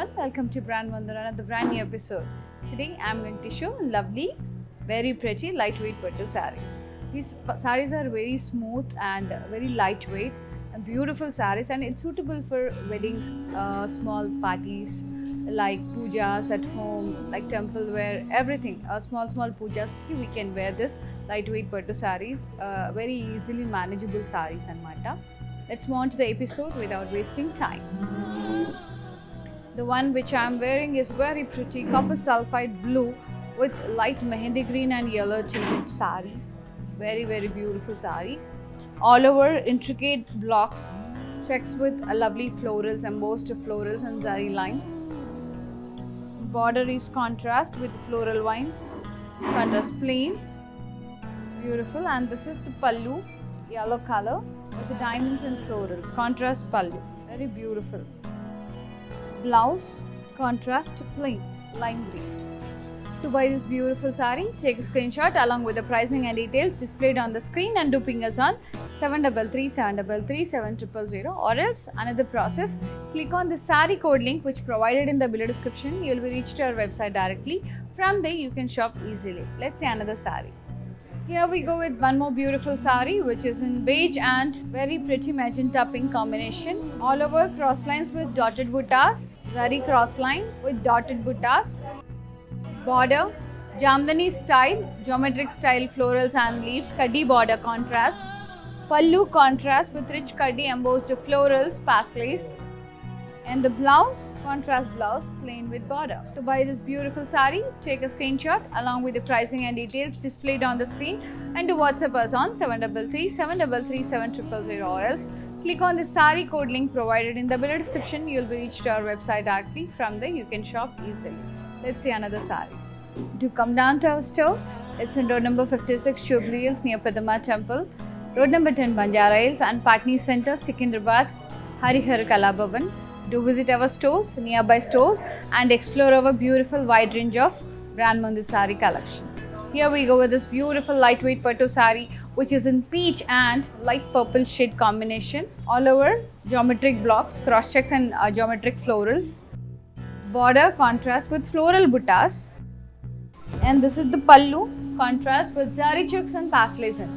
everyone, welcome to Brand Mandir, another brand new episode. Today I am going to show lovely, very pretty lightweight pattu sarees. These sarees are very smooth and very lightweight and beautiful sarees, and it's suitable for weddings, small parties like pujas at home, like temple wear, everything. Small pujas we can wear this lightweight pattu sarees, very easily manageable sarees and mata. Let's move on to the episode without wasting time. The one which I am wearing is very pretty copper sulphide blue with light mehendi green and yellow tinted saree. Very beautiful saree. All over intricate blocks, checks with a lovely florals, embossed florals and zari lines. Border is contrast with floral vines. Contrast plain. Beautiful, and this is the pallu, yellow color with the diamonds and florals. Contrast pallu. Very beautiful. Blouse, contrast plain, lime green. To buy this beautiful saree, take a screenshot along with the pricing and details displayed on the screen and do ping us on 733-733-7000, or else another process. Click on the saree code link which provided in the below description. You will be reached to our website directly. From there you can shop easily. Let's see another saree. Here we go with one more beautiful saree which is in beige and very pretty magenta pink combination. All over cross lines with dotted buttas, zari cross lines with dotted buttas. Border, Jamdani style, geometric style florals and leaves, kaddi border contrast. Pallu contrast with rich kaddi embossed florals, paslays. And the blouse, contrast blouse, plain with border. To buy this beautiful saree, take a screenshot along with the pricing and details displayed on the screen and do WhatsApp us on 733-733-7000, or else click on the saree code link provided in the below description. You will be reached to our website directly. From there you can shop easily. Let's see another saree. Do come down to our stores. It's in road number 56, Shubli Hills near Padma Temple, road number 10, Banjara Hills, and Patni Center, Secunderabad, Harihar Kala Bhavan. Do visit our stores, nearby stores, and explore our beautiful wide range of Brand Mandir saree collection. Here we go with this beautiful lightweight pattu saree which is in peach and light purple shade combination. All over geometric blocks, cross checks and geometric florals. Border contrast with floral buttas. And this is the pallu, contrast with zari checks and paslays in it.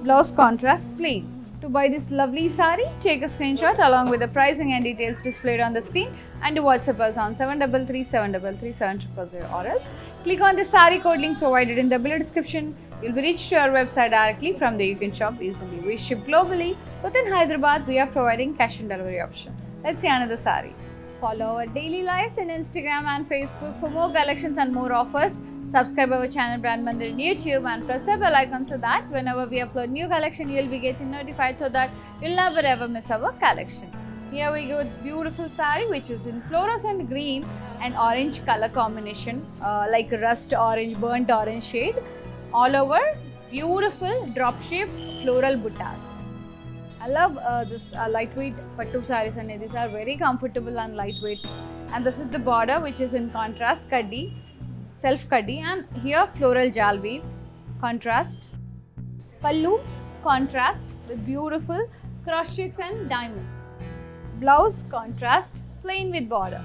Blouse contrast plain. To buy this lovely saree, take a screenshot along with the pricing and details displayed on the screen and do WhatsApp us on 733-733-7000, or else click on the saree code link provided in the below description. You'll be reached to our website directly. From there you can shop easily. We ship globally. Within Hyderabad, we are providing cash and delivery option. Let's see another saree. Follow our daily lives in Instagram and Facebook for more collections and more offers. Subscribe our channel Brand Mandir on YouTube and press the bell icon so that whenever we upload new collection, you'll be getting notified so that you'll never ever miss our collection. Here we go with beautiful saree which is in fluorescent green and orange color combination, like rust orange, burnt orange shade. All over beautiful drop shaped floral buttas. I love this lightweight pattu sarees, and these are very comfortable and lightweight. And this is the border which is in contrast kaddi, self kaddi, and here floral jal weave, contrast. Pallu, contrast with beautiful cross checks and diamond. Blouse, contrast, plain with border.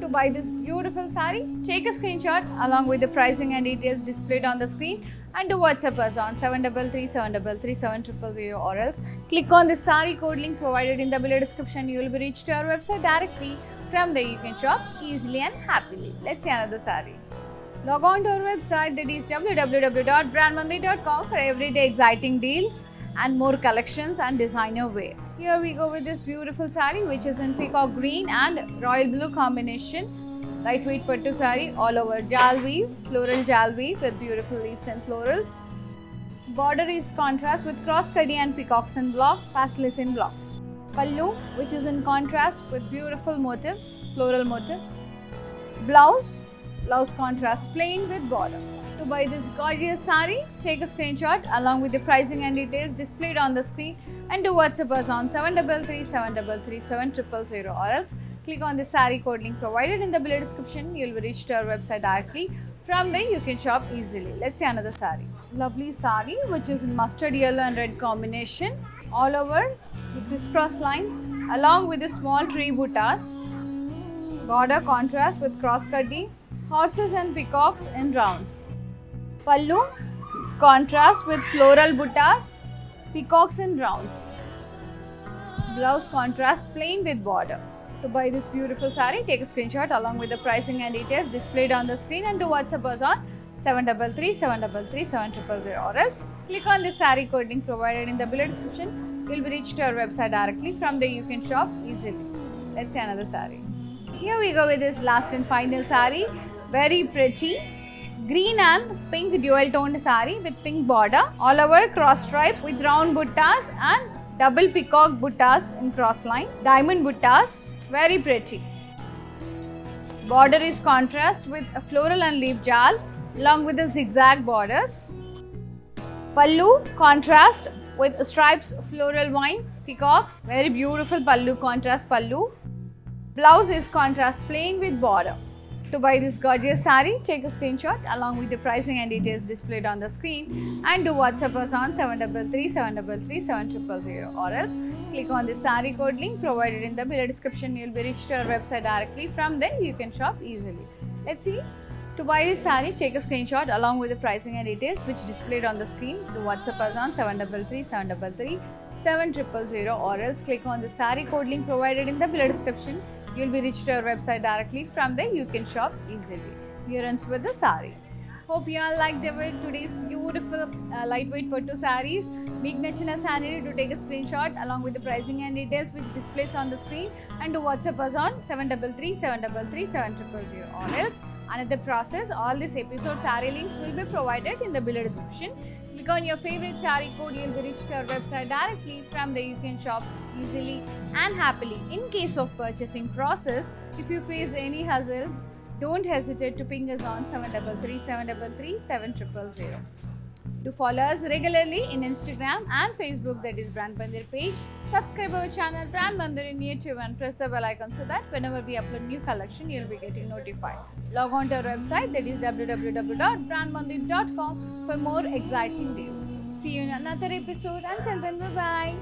To buy this beautiful saree, take a screenshot along with the pricing and details displayed on the screen and do WhatsApp us on 733-733-7000, or else click on the saree code link provided in the below description. You will be reached to our website directly. From there you can shop easily and happily. Let's see another saree. Log on to our website, that is www.brandmandir.com, for everyday exciting deals and more collections and designer wear. Here we go with this beautiful saree which is in peacock green and royal blue combination. Lightweight pattu saree, all over jal weave, floral jal weave with beautiful leaves and florals. Border is contrast with cross kaddi and peacocks in blocks, paslays in blocks. Pallu which is in contrast with beautiful motifs, floral motifs. Blouse contrast plain with border. To buy this gorgeous saree, take a screenshot along with the pricing and details displayed on the screen and do WhatsApp us on 733-733-7000, or else click on the saree code link provided in the below description. You'll be reached to our website directly. From there you can shop easily. Let's see another saree. Lovely saree which is in mustard yellow and red combination. All over the crisscross line along with the small tree buttas. Border contrast with cross cutty, horses and peacocks in rounds. Pallu contrast with floral buttas, peacocks in rounds. Blouse contrast plain with border. To buy this beautiful saree, take a screenshot along with the pricing and details displayed on the screen and do WhatsApp us on 733 733 7000 or else click on the saree code link provided in the below description. You'll be reached to our website directly. From there you can shop easily. Let's see another saree. Here we go with this last and final saree. Very pretty. Green and pink dual toned saree with pink border. All over cross stripes with round buttas and double peacock buttas in cross line. Diamond buttas. Very pretty. Border is contrast with a floral and leaf jal along with the zigzag borders. Pallu contrast with stripes, floral vines, peacocks. Very beautiful pallu, contrast pallu. Blouse is contrast plain with border. To buy this gorgeous saree, take a screenshot along with the pricing and details displayed on the screen and do WhatsApp us on 733 733 7000 or else click on the saree code link provided in the below description. You'll be reached to our website directly. From there you can shop easily. Let's see. To buy this saree, take a screenshot along with the pricing and details which displayed on the screen. Do WhatsApp us on 733 733 7000 or else click on the saree code link provided in the below description. You'll be reached to our website directly. From there you can shop easily. Here ends with the sarees. Hope you all liked today's beautiful lightweight pattu sarees. Meek nachina saree to take a screenshot along with the pricing and details which displays on the screen and to WhatsApp us on 733 733 7000 or else another process. All this episode saree links will be provided in the below description. Click on your favorite saree code, you'll be reached to our website directly. From there you can shop easily and happily. In case of purchasing process, if you face any hassles, don't hesitate to ping us on 733 733 7000. To follow us regularly in Instagram and Facebook, that is Brand Mandir page. Subscribe our channel Brand Mandir in YouTube and press the bell icon so that whenever we upload new collection, you'll be getting notified. Log on to our website, that is www.brandmandir.com for more exciting deals. See you in another episode. Until then, bye bye.